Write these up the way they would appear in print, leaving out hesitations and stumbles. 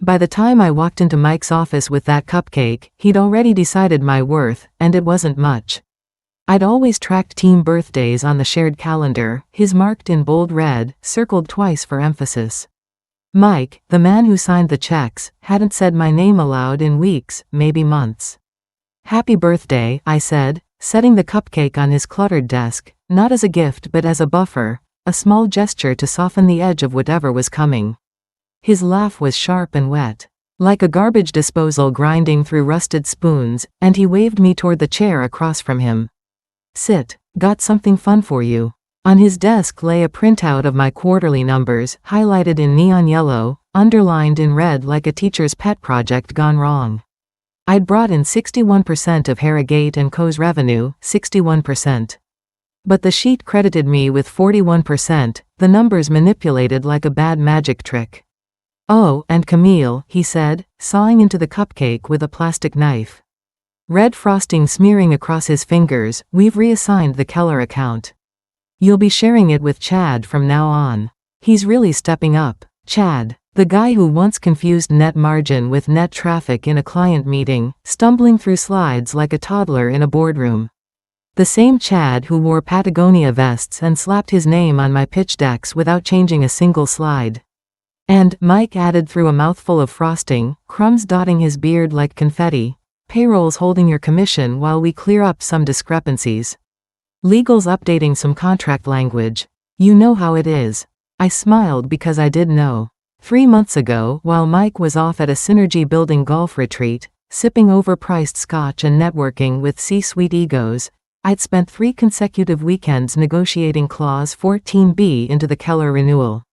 By the time I walked into Mike's office with that cupcake, he'd already decided my worth, and it wasn't much. I'd always tracked team birthdays on the shared calendar, his marked in bold red, circled twice for emphasis. Mike, the man who signed the checks, hadn't said my name aloud in weeks, maybe months. "Happy birthday," I said, setting the cupcake on his cluttered desk, not as a gift but as a buffer, a small gesture to soften the edge of whatever was coming. His laugh was sharp and wet, like a garbage disposal grinding through rusted spoons, and he waved me toward the chair across from him. "Sit, got something fun for you." On his desk lay a printout of my quarterly numbers, highlighted in neon yellow, underlined in red like a teacher's pet project gone wrong. I'd brought in 61% of Harrogate & Co.'s revenue, 61%. But the sheet credited me with 41%, the numbers manipulated like a bad magic trick. "Oh, and Camille," he said, sawing into the cupcake with a plastic knife. Red frosting smearing across his fingers, "We've reassigned the Keller account. You'll be sharing it with Chad from now on. He's really stepping up." Chad, the guy who once confused net margin with net traffic in a client meeting, stumbling through slides like a toddler in a boardroom. The same Chad who wore Patagonia vests and slapped his name on my pitch decks without changing a single slide. And, Mike added through a mouthful of frosting, crumbs dotting his beard like confetti, "Payroll's holding your commission while we clear up some discrepancies. Legal's updating some contract language. You know how it is." I smiled because I did know. 3 months ago, while Mike was off at a synergy-building golf retreat, sipping overpriced scotch and networking with C-suite egos, I'd spent 3 consecutive weekends negotiating Clause 14B into the Keller renewal.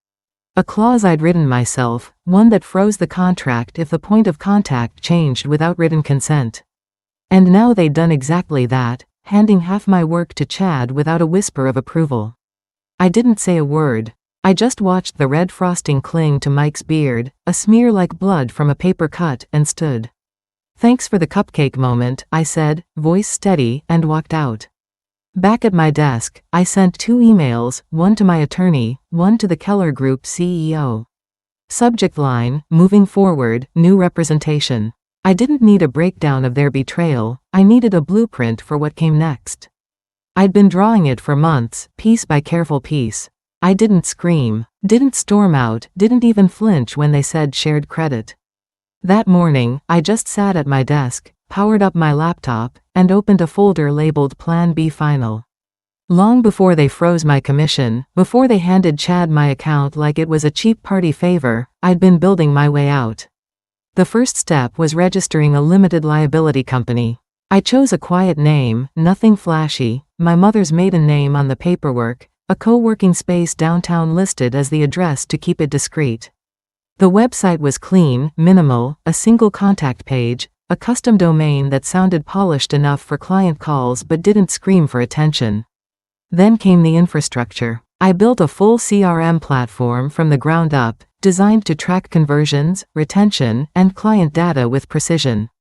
A clause I'd written myself, one that froze the contract if the point of contact changed without written consent. And now they'd done exactly that, handing half my work to Chad without a whisper of approval. I didn't say a word. I just watched the red frosting cling to Mike's beard, a smear like blood from a paper cut, and stood. "Thanks for the cupcake moment," I said, voice steady, and walked out. Back at my desk, I sent 2 emails, one to my attorney, one to the Keller Group CEO. Subject line, "Moving forward, new representation." I didn't need a breakdown of their betrayal, I needed a blueprint for what came next. I'd been drawing it for months, piece by careful piece. I didn't scream, didn't storm out, didn't even flinch when they said shared credit. That morning, I just sat at my desk, powered up my laptop, and opened a folder labeled Plan B Final. Long before they froze my commission, before they handed Chad my account like it was a cheap party favor, I'd been building my way out. The first step was registering a limited liability company. I chose a quiet name, nothing flashy, my mother's maiden name on the paperwork, a co-working space downtown listed as the address to keep it discreet. The website was clean, minimal, a single contact page, a custom domain that sounded polished enough for client calls but didn't scream for attention. Then came the infrastructure. I built a full CRM platform from the ground up, designed to track conversions, retention, and client data with precision.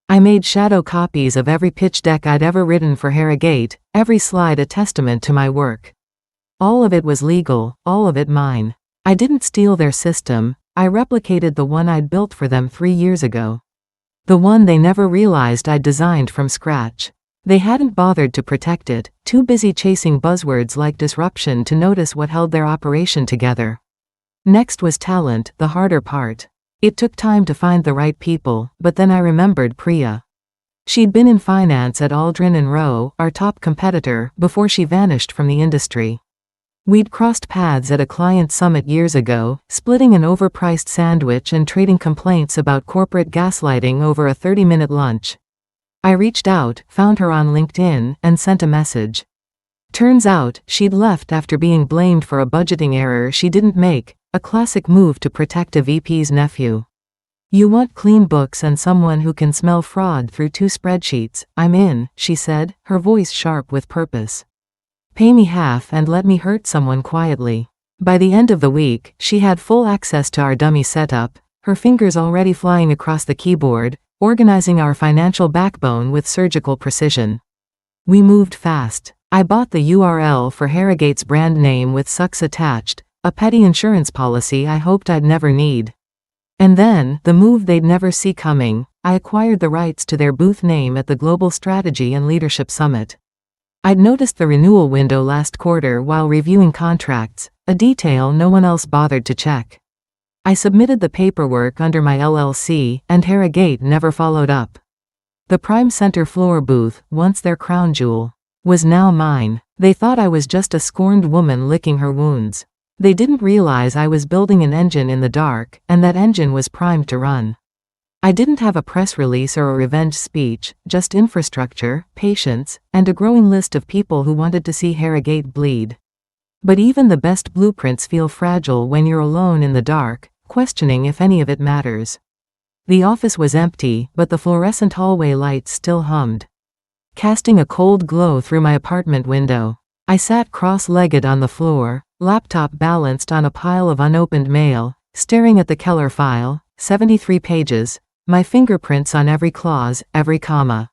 I made shadow copies of every pitch deck I'd ever written for Harrogate, every slide a testament to my work. All of it was legal, all of it mine. I didn't steal their system, I replicated the one I'd built for them 3 years ago. The one they never realized I'd designed from scratch. They hadn't bothered to protect it, too busy chasing buzzwords like disruption to notice what held their operation together. Next was talent, the harder part. It took time to find the right people, but then I remembered Priya. She'd been in finance at Aldrin & Rowe, our top competitor, before she vanished from the industry. We'd crossed paths at a client summit years ago, splitting an overpriced sandwich and trading complaints about corporate gaslighting over a 30-minute lunch. I reached out, found her on LinkedIn, and sent a message. Turns out, she'd left after being blamed for a budgeting error she didn't make, a classic move to protect a VP's nephew. "You want clean books and someone who can smell fraud through 2 spreadsheets, I'm in," she said, her voice sharp with purpose. "Pay me half and let me hurt someone quietly." By the end of the week, she had full access to our dummy setup, her fingers already flying across the keyboard, organizing our financial backbone with surgical precision. We moved fast. I bought the URL for Harrogate's brand name with sucks attached, a petty insurance policy I hoped I'd never need. And then, the move they'd never see coming, I acquired the rights to their booth name at the Global Strategy and Leadership Summit. I'd noticed the renewal window last quarter while reviewing contracts, a detail no one else bothered to check. I submitted the paperwork under my LLC, and Harrogate never followed up. The prime center floor booth, once their crown jewel, was now mine. They thought I was just a scorned woman licking her wounds. They didn't realize I was building an engine in the dark, and that engine was primed to run. I didn't have a press release or a revenge speech, just infrastructure, patience, and a growing list of people who wanted to see Harrogate bleed. But even the best blueprints feel fragile when you're alone in the dark, questioning if any of it matters. The office was empty, but the fluorescent hallway lights still hummed, casting a cold glow through my apartment window. I sat cross-legged on the floor, laptop balanced on a pile of unopened mail, staring at the Keller file, 73 pages, my fingerprints on every clause, every comma.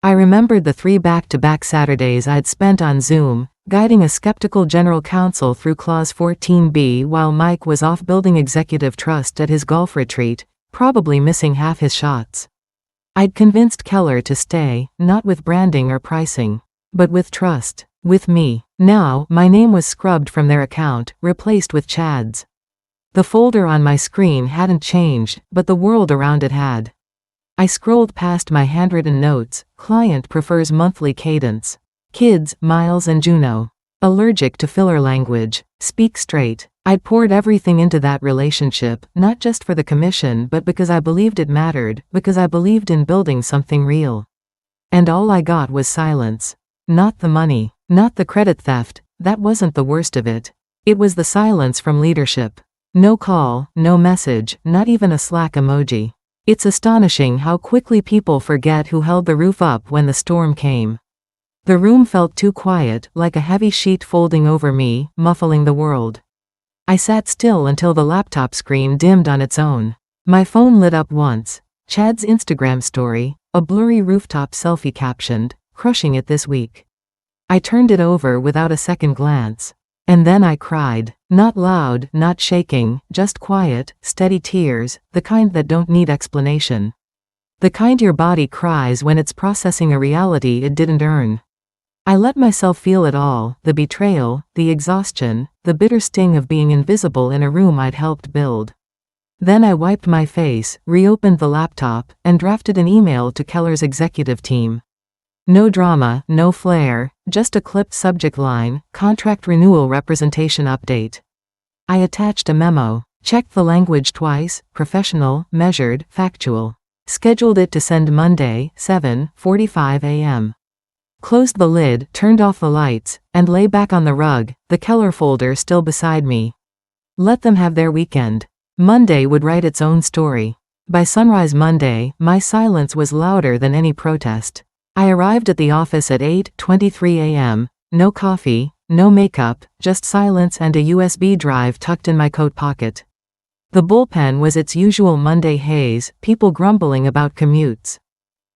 I remembered the 3 back-to-back Saturdays I'd spent on Zoom, guiding a skeptical general counsel through Clause 14b while Mike was off building executive trust at his golf retreat, probably missing half his shots. I'd convinced Keller to stay, not with branding or pricing, but with trust, with me. Now, my name was scrubbed from their account, replaced with Chad's. The folder on my screen hadn't changed, but the world around it had. I scrolled past my handwritten notes. Client prefers monthly cadence. Kids, Miles and Juno. Allergic to filler language. Speak straight. I'd poured everything into that relationship, not just for the commission but because I believed it mattered, because I believed in building something real. And all I got was silence. Not the money, not the credit theft, that wasn't the worst of it. It was the silence from leadership. No call, no message, not even a Slack emoji. It's astonishing how quickly people forget who held the roof up when the storm came. The room felt too quiet, like a heavy sheet folding over me, muffling the world. I sat still until the laptop screen dimmed on its own. My phone lit up once. Chad's Instagram story, a blurry rooftop selfie captioned, "Crushing it this week." I turned it over without a second glance. And then I cried. Not loud, not shaking, just quiet, steady tears, the kind that don't need explanation. The kind your body cries when it's processing a reality it didn't earn. I let myself feel it all, the betrayal, the exhaustion, the bitter sting of being invisible in a room I'd helped build. Then I wiped my face, reopened the laptop, and drafted an email to Keller's executive team. No drama, no flair, just a clipped subject line, contract renewal representation update. I attached a memo, checked the language twice, professional, measured, factual. Scheduled it to send Monday, 7:45 a.m. Closed the lid, turned off the lights, and lay back on the rug, the Keller folder still beside me. Let them have their weekend. Monday would write its own story. By sunrise Monday, my silence was louder than any protest. I arrived at the office at 8:23 a.m., no coffee, no makeup, just silence and a USB drive tucked in my coat pocket. The bullpen was its usual Monday haze, people grumbling about commutes.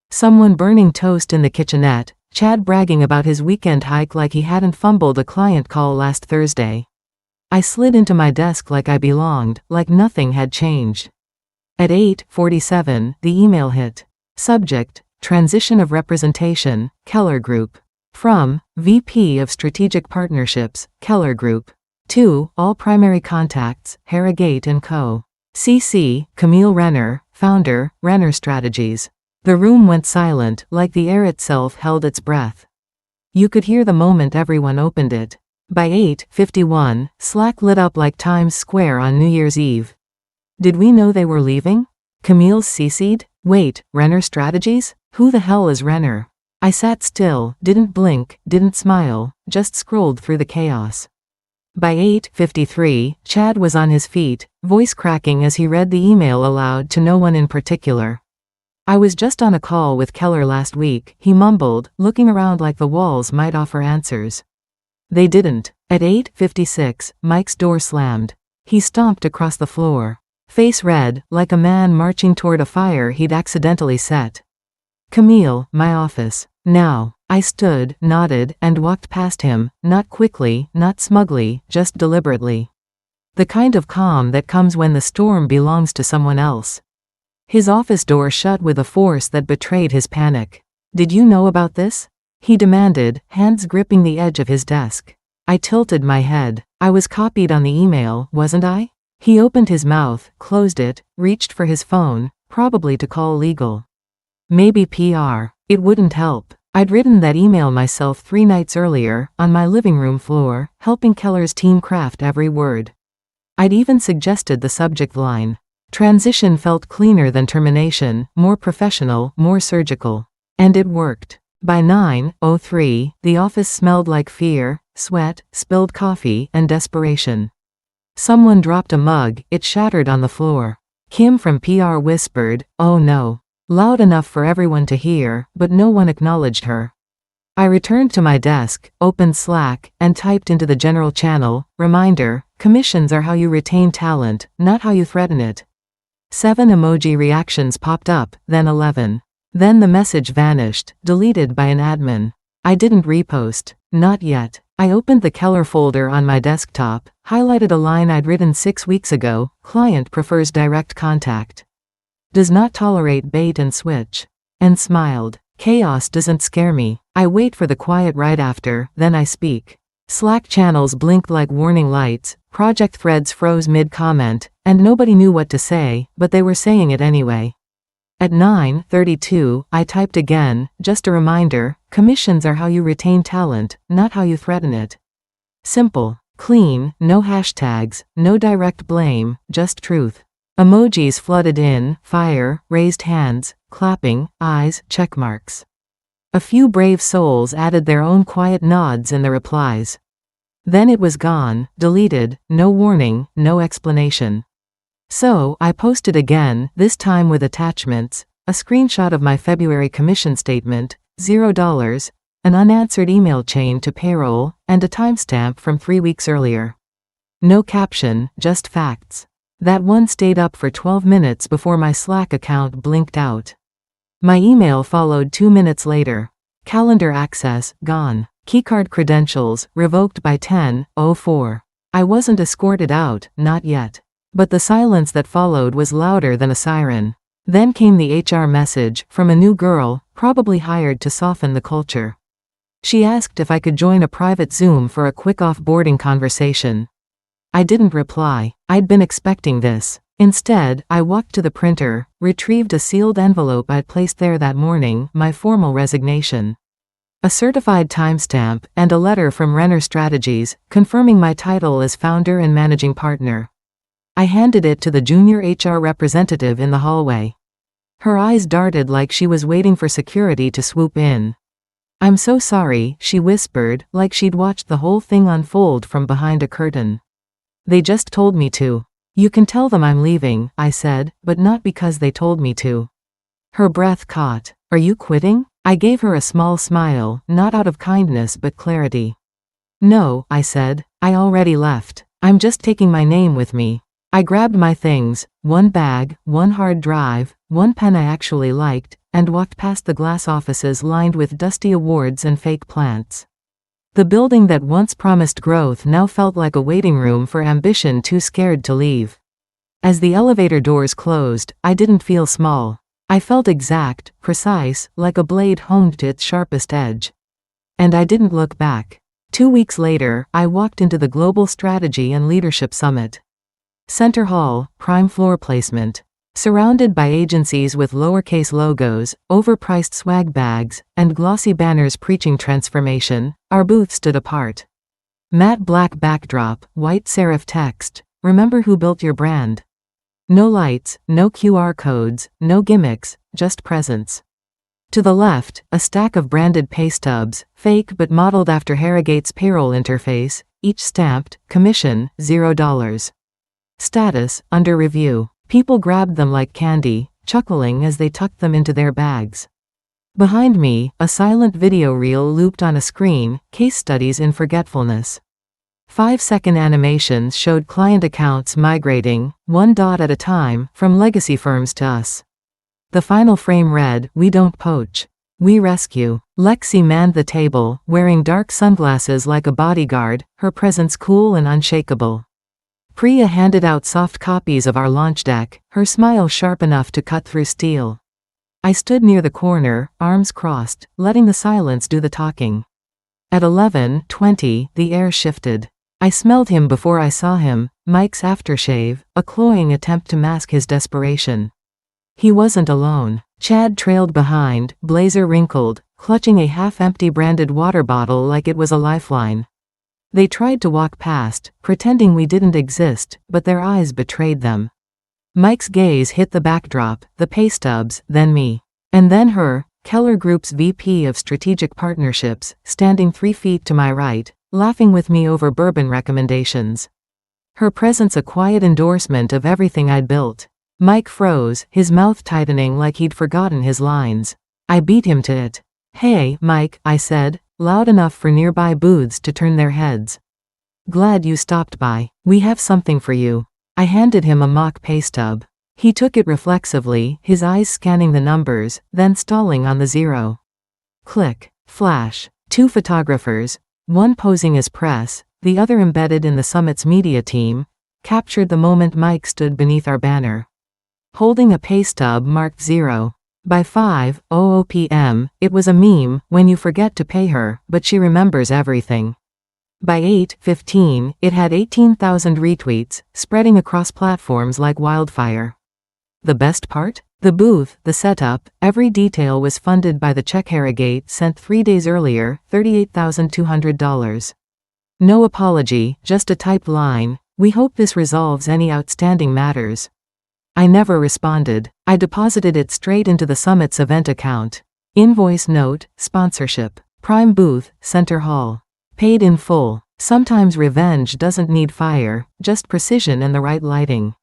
Someone burning toast in the kitchenette, Chad bragging about his weekend hike like he hadn't fumbled a client call last Thursday. I slid into my desk like I belonged, like nothing had changed. At 8:47, the email hit. Subject: Transition of Representation, Keller Group. From VP of Strategic Partnerships, Keller Group. To all primary contacts, Harrogate & Co. CC, Camille Renner, Founder, Renner Strategies. The room went silent, like the air itself held its breath. You could hear the moment everyone opened it. By 8:51, Slack lit up like Times Square on New Year's Eve. Did we know they were leaving? Camille's CC'd? Wait, Renner Strategies? Who the hell is Renner? I sat still, didn't blink, didn't smile, just scrolled through the chaos. By 8:53, Chad was on his feet, voice cracking as he read the email aloud to no one in particular. I was just on a call with Keller last week, he mumbled, looking around like the walls might offer answers. They didn't. At 8:56, Mike's door slammed. He stomped across the floor. Face red, like a man marching toward a fire he'd accidentally set. Camille, my office. Now. I stood, nodded, and walked past him, not quickly, not smugly, just deliberately. The kind of calm that comes when the storm belongs to someone else. His office door shut with a force that betrayed his panic. "Did you know about this?" he demanded, hands gripping the edge of his desk. I tilted my head. I was copied on the email, wasn't I? He opened his mouth, closed it, reached for his phone, probably to call legal. Maybe PR. It wouldn't help. I'd written that email myself 3 nights earlier, on my living room floor, helping Keller's team craft every word. I'd even suggested the subject line. Transition felt cleaner than termination, more professional, more surgical. And it worked. By 9:03, the office smelled like fear, sweat, spilled coffee, and desperation. Someone dropped a mug, it shattered on the floor. Kim from PR whispered, "Oh no," loud enough for everyone to hear, but no one acknowledged her. I returned to my desk, opened Slack, and typed into the general channel, "Reminder, commissions are how you retain talent, not how you threaten it." 7 emoji reactions popped up, then 11. Then the message vanished, deleted by an admin. I didn't repost. Not yet. I opened the Keller folder on my desktop, highlighted a line I'd written 6 weeks ago, "Client prefers direct contact. Does not tolerate bait and switch." And smiled. Chaos doesn't scare me. I wait for the quiet right after, then I speak. Slack channels blinked like warning lights, project threads froze mid-comment, and nobody knew what to say, but they were saying it anyway. At 9:32, I typed again, just a reminder, commissions are how you retain talent, not how you threaten it. Simple. Clean, no hashtags, no direct blame, just truth. Emojis flooded in, fire, raised hands, clapping, eyes, checkmarks. A few brave souls added their own quiet nods in the replies. Then it was gone, deleted, no warning, no explanation. So, I posted again, this time with attachments, a screenshot of my February commission statement, $0, an unanswered email chain to payroll, and a timestamp from 3 weeks earlier. No caption, just facts. That one stayed up for 12 minutes before my Slack account blinked out. My email followed 2 minutes later. Calendar access, gone. Keycard credentials, revoked by 10:04. I wasn't escorted out, not yet. But the silence that followed was louder than a siren. Then came the HR message, from a new girl, probably hired to soften the culture. She asked if I could join a private Zoom for a quick off-boarding conversation. I didn't reply. I'd been expecting this. Instead, I walked to the printer, retrieved a sealed envelope I'd placed there that morning, my formal resignation. A certified timestamp, and a letter from Renner Strategies, confirming my title as founder and managing partner. I handed it to the junior HR representative in the hallway. Her eyes darted like she was waiting for security to swoop in. "I'm so sorry," she whispered, like she'd watched the whole thing unfold from behind a curtain. "They just told me to." "You can tell them I'm leaving," I said, "but not because they told me to." Her breath caught. "Are you quitting?" I gave her a small smile, not out of kindness but clarity. "No," I said, "I already left. I'm just taking my name with me." I grabbed my things, one bag, one hard drive, one pen I actually liked, and walked past the glass offices lined with dusty awards and fake plants. The building that once promised growth now felt like a waiting room for ambition too scared to leave. As the elevator doors closed, I didn't feel small. I felt exact, precise, like a blade honed to its sharpest edge. And I didn't look back. 2 weeks later, I walked into the Global Strategy and Leadership Summit. Center Hall, prime floor placement. Surrounded by agencies with lowercase logos, overpriced swag bags, and glossy banners preaching transformation, our booth stood apart. Matte black backdrop, white serif text, "Remember who built your brand." No lights, no QR codes, no gimmicks, just presence. To the left, a stack of branded pay stubs, fake but modeled after Harrogate's payroll interface, each stamped, "Commission, $0. Status, under review." People grabbed them like candy, chuckling as they tucked them into their bags. Behind me, a silent video reel looped on a screen, case studies in forgetfulness. 5-second animations showed client accounts migrating, one dot at a time, from legacy firms to us. The final frame read, "We don't poach. We rescue." Lexi manned the table, wearing dark sunglasses like a bodyguard, her presence cool and unshakable. Priya handed out soft copies of our launch deck, her smile sharp enough to cut through steel. I stood near the corner, arms crossed, letting the silence do the talking. At 11:20, the air shifted. I smelled him before I saw him, Mike's aftershave, a cloying attempt to mask his desperation. He wasn't alone. Chad trailed behind, blazer wrinkled, clutching a half-empty branded water bottle like it was a lifeline. They tried to walk past, pretending we didn't exist, but their eyes betrayed them. Mike's gaze hit the backdrop, the pay stubs, then me. And then her, Keller Group's VP of Strategic Partnerships, standing 3 feet to my right, laughing with me over bourbon recommendations. Her presence a quiet endorsement of everything I'd built. Mike froze, his mouth tightening like he'd forgotten his lines. I beat him to it. "Hey, Mike," I said, loud enough for nearby booths to turn their heads. "Glad you stopped by. We have something for you." I handed him a mock pay stub. He took it reflexively, his eyes scanning the numbers, then stalling on the 0. Click. Flash. 2 photographers, one posing as press, the other embedded in the summit's media team, captured the moment Mike stood beneath our banner. Holding a pay stub marked 0. By 5:00 p.m., it was a meme, when you forget to pay her, but she remembers everything. By 8:15, it had 18,000 retweets, spreading across platforms like wildfire. The best part? The booth, the setup, every detail was funded by the check Harrogate sent 3 days earlier, $38,200. No apology, just a typed line, "We hope this resolves any outstanding matters." I never responded. I deposited it straight into the summit's event account. Invoice note, sponsorship. Prime booth, Center Hall. Paid in full. Sometimes revenge doesn't need fire, just precision and the right lighting.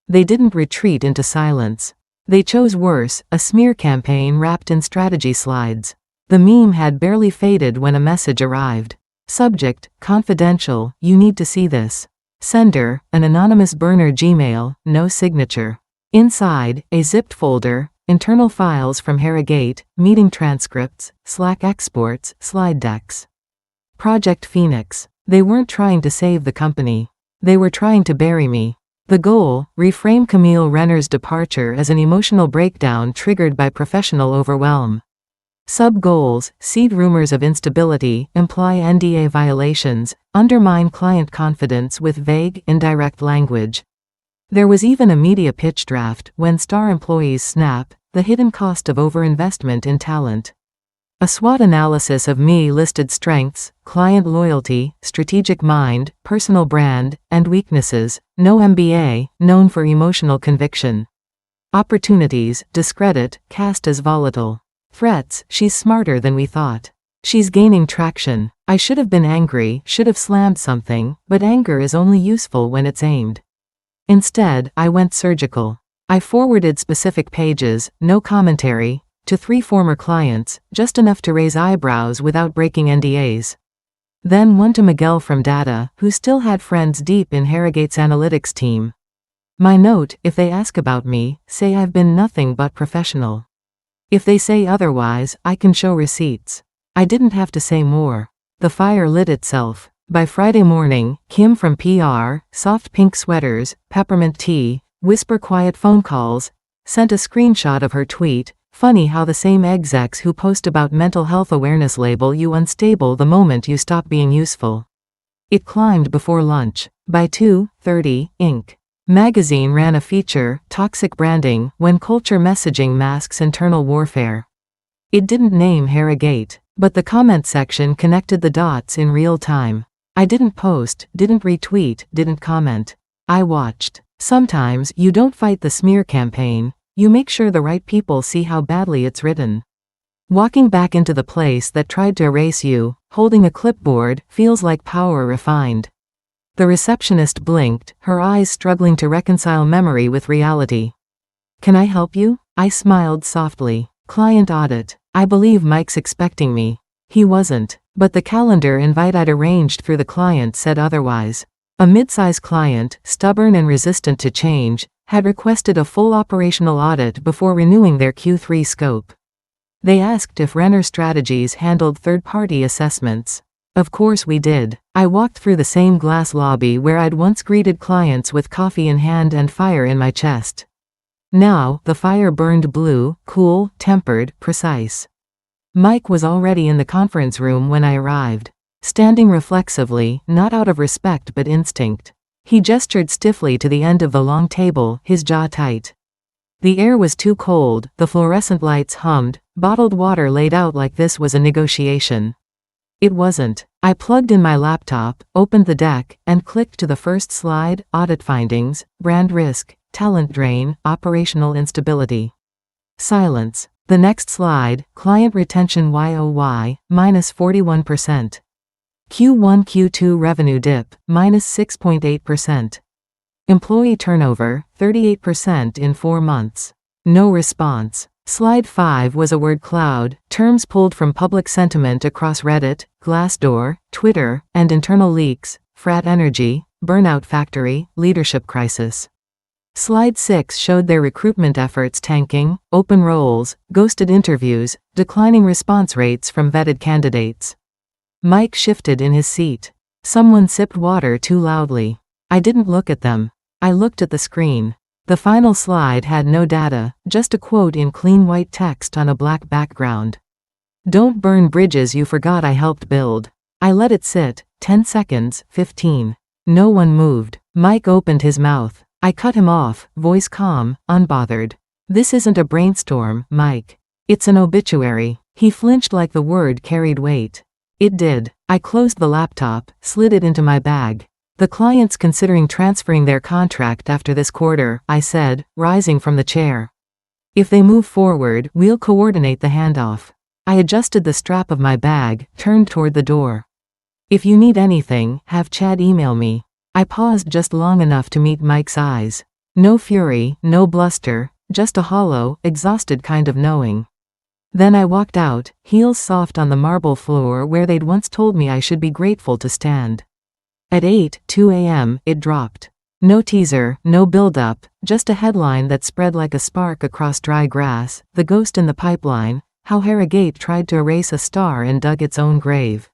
They didn't retreat into silence. They chose worse, a smear campaign wrapped in strategy slides. The meme had barely faded when a message arrived. Subject, confidential, you need to see this. Sender, an anonymous burner Gmail, no signature. Inside, a zipped folder, internal files from Harrogate, meeting transcripts, Slack exports, slide decks. Project Phoenix. They weren't trying to save the company. They were trying to bury me. The goal, reframe Camille Renner's departure as an emotional breakdown triggered by professional overwhelm. Sub-goals, seed rumors of instability, imply NDA violations, undermine client confidence with vague, indirect language. There was even a media pitch draft, when star employees snap, the hidden cost of overinvestment in talent. A SWOT analysis of me listed strengths, client loyalty, strategic mind, personal brand, and weaknesses, no MBA, known for emotional conviction. Opportunities, discredit, cast as volatile. Threats, she's smarter than we thought. She's gaining traction. I should have been angry, should have slammed something, but anger is only useful when it's aimed. Instead, I went surgical. I forwarded specific pages, no commentary, to 3 former clients, just enough to raise eyebrows without breaking NDAs. Then one to Miguel from Data, who still had friends deep in Harrogate's analytics team. My note, if they ask about me, say I've been nothing but professional. If they say otherwise, I can show receipts. I didn't have to say more. The fire lit itself. By Friday morning, Kim from PR, soft pink sweaters, peppermint tea, whisper quiet phone calls, sent a screenshot of her tweet. Funny how the same execs who post about mental health awareness label you unstable the moment you stop being useful. It climbed before lunch. By 2:30, Inc. magazine ran a feature, Toxic Branding, When Culture Messaging Masks Internal Warfare. It didn't name Harrogate, but the comment section connected the dots in real time. I didn't post, didn't retweet, didn't comment. I watched. Sometimes you don't fight the smear campaign, you make sure the right people see how badly it's written. Walking back into the place that tried to erase you, holding a clipboard, feels like power refined. The receptionist blinked, her eyes struggling to reconcile memory with reality. "Can I help you?" I smiled softly. "Client audit. I believe Mike's expecting me." He wasn't, but the calendar invite I'd arranged through the client said otherwise. A mid-size client, stubborn and resistant to change, had requested a full operational audit before renewing their Q3 scope. They asked if Renner Strategies handled third-party assessments. Of course we did. I walked through the same glass lobby where I'd once greeted clients with coffee in hand and fire in my chest. Now, the fire burned blue, cool, tempered, precise. Mike was already in the conference room when I arrived. Standing reflexively, not out of respect but instinct. He gestured stiffly to the end of the long table, his jaw tight. The air was too cold, the fluorescent lights hummed, bottled water laid out like this was a negotiation. It wasn't. I plugged in my laptop, opened the deck, and clicked to the first slide: audit findings, brand risk, talent drain, operational instability. Silence. The next slide: client retention YoY, minus 41%. Q1 Q2 revenue dip, minus 6.8%. Employee turnover, 38% in 4 months. No response. Slide 5 was a word cloud, terms pulled from public sentiment across Reddit, Glassdoor, Twitter, and internal leaks: frat energy, burnout factory, leadership crisis. Slide 6 showed their recruitment efforts tanking, open roles, ghosted interviews, declining response rates from vetted candidates. Mike shifted in his seat. Someone sipped water too loudly. I didn't look at them. I looked at the screen. The final slide had no data, just a quote in clean white text on a black background. Don't burn bridges you forgot I helped build. I let it sit. 10 seconds, 15. No one moved. Mike opened his mouth. I cut him off, voice calm, unbothered. This isn't a brainstorm, Mike. It's an obituary. He flinched like the word carried weight. It did. I closed the laptop, slid it into my bag. The client's considering transferring their contract after this quarter, I said, rising from the chair. If they move forward, we'll coordinate the handoff. I adjusted the strap of my bag, turned toward the door. If you need anything, have Chad email me. I paused just long enough to meet Mike's eyes. No fury, no bluster, just a hollow, exhausted kind of knowing. Then I walked out, heels soft on the marble floor where they'd once told me I should be grateful to stand. At 8:02 a.m., it dropped. No teaser, no build-up, just a headline that spread like a spark across dry grass: the ghost in the pipeline, how Harrogate tried to erase a star and dug its own grave.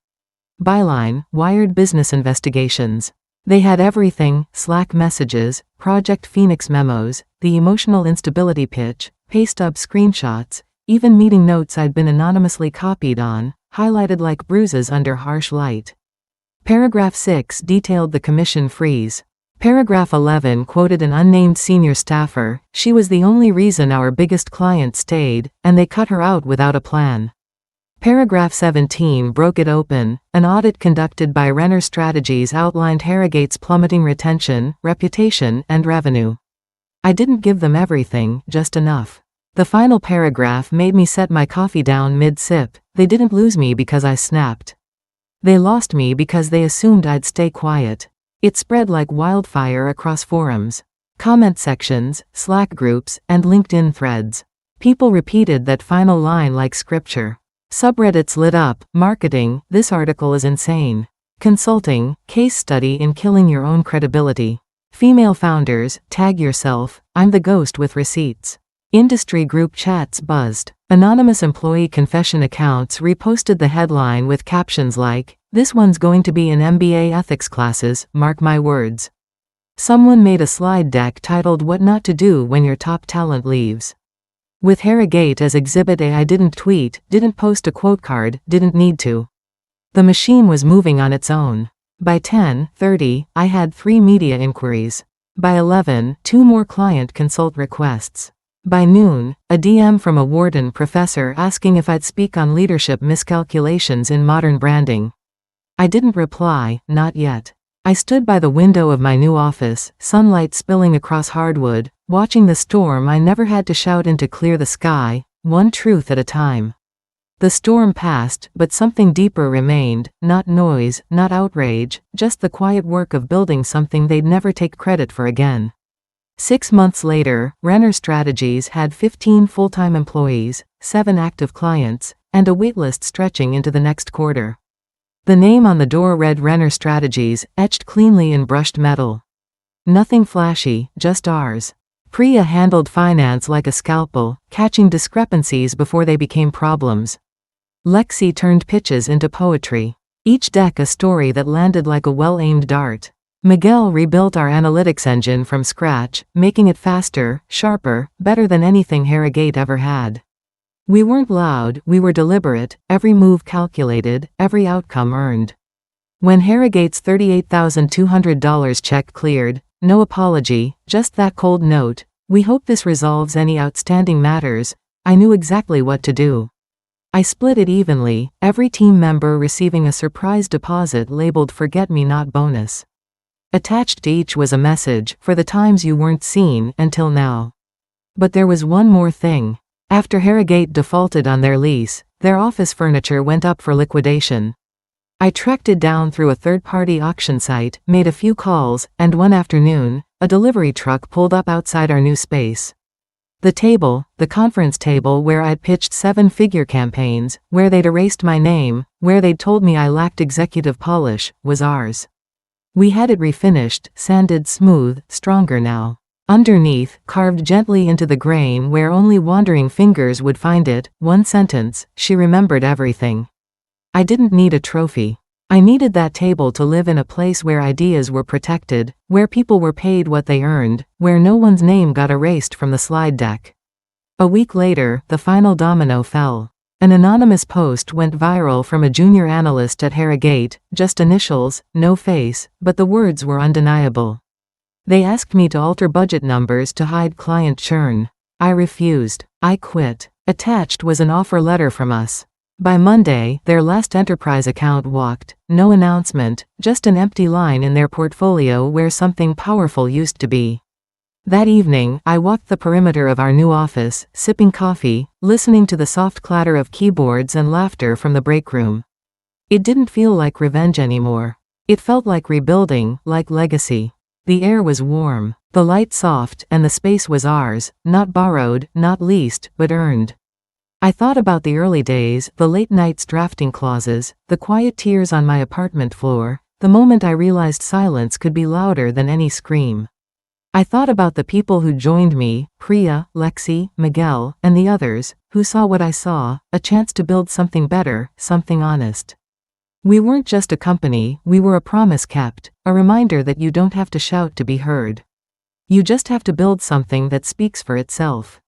Byline: Wired Business Investigations. They had everything: Slack messages, Project Phoenix memos, the emotional instability pitch, pay-stub screenshots, even meeting notes I'd been anonymously copied on, highlighted like bruises under harsh light. Paragraph 6 detailed the commission freeze. Paragraph 11 quoted an unnamed senior staffer: she was the only reason our biggest client stayed, and they cut her out without a plan. Paragraph 17 broke it open. An audit conducted by Renner Strategies outlined Harrogate's plummeting retention, reputation, and revenue. I didn't give them everything, just enough. The final paragraph made me set my coffee down mid-sip. They didn't lose me because I snapped. They lost me because they assumed I'd stay quiet. It spread like wildfire across forums, comment sections, Slack groups, and LinkedIn threads. People repeated that final line like scripture. Subreddits lit up: marketing, this article is insane. Consulting, case study in killing your own credibility. Female founders, tag yourself, I'm the ghost with receipts. Industry group chats buzzed. Anonymous employee confession accounts reposted the headline with captions like, "This one's going to be in MBA ethics classes, mark my words." Someone made a slide deck titled "What Not to Do When Your Top Talent Leaves." With Harrogate as Exhibit A, I didn't tweet, didn't post a quote card, didn't need to. The machine was moving on its own. By 10:30, I had 3 media inquiries. By 11, 2 more client consult requests. By noon, a DM from a Wharton professor asking if I'd speak on leadership miscalculations in modern branding. I didn't reply, not yet. I stood by the window of my new office, sunlight spilling across hardwood, watching the storm I never had to shout in to clear the sky, one truth at a time. The storm passed, but something deeper remained: not noise, not outrage, just the quiet work of building something they'd never take credit for again. 6 months later, Renner Strategies had 15 full-time employees, 7 active clients, and a waitlist stretching into the next quarter. The name on the door read Renner Strategies, etched cleanly in brushed metal. Nothing flashy, just ours. Priya handled finance like a scalpel, catching discrepancies before they became problems. Lexi turned pitches into poetry. Each deck a story that landed like a well-aimed dart. Miguel rebuilt our analytics engine from scratch, making it faster, sharper, better than anything Harrogate ever had. We weren't loud, we were deliberate, every move calculated, every outcome earned. When Harrogate's $38,200 check cleared, no apology, just that cold note, "We hope this resolves any outstanding matters," I knew exactly what to do. I split it evenly, every team member receiving a surprise deposit labeled "Forget-Me-Not bonus." Attached to each was a message, "For the times you weren't seen until now." But there was one more thing. After Harrogate defaulted on their lease, their office furniture went up for liquidation. I tracked it down through a third-party auction site, made a few calls, and one afternoon, a delivery truck pulled up outside our new space. The table, the conference table where I'd pitched 7-figure campaigns, where they'd erased my name, where they'd told me I lacked executive polish, was ours. We had it refinished, sanded smooth, stronger now. Underneath, carved gently into the grain where only wandering fingers would find it, one sentence: "She remembered everything." I didn't need a trophy. I needed that table to live in a place where ideas were protected, where people were paid what they earned, where no one's name got erased from the slide deck. A week later, the final domino fell. An anonymous post went viral from a junior analyst at Harrogate, just initials, no face, but the words were undeniable. They asked me to alter budget numbers to hide client churn. I refused. I quit. Attached was an offer letter from us. By Monday, their last enterprise account walked, no announcement, just an empty line in their portfolio where something powerful used to be. That evening, I walked the perimeter of our new office, sipping coffee, listening to the soft clatter of keyboards and laughter from the break room. It didn't feel like revenge anymore. It felt like rebuilding, like legacy. The air was warm, the light soft, and the space was ours, not borrowed, not leased, but earned. I thought about the early days, the late nights drafting clauses, the quiet tears on my apartment floor, the moment I realized silence could be louder than any scream. I thought about the people who joined me, Priya, Lexi, Miguel, and the others, who saw what I saw, a chance to build something better, something honest. We weren't just a company, we were a promise kept, a reminder that you don't have to shout to be heard. You just have to build something that speaks for itself.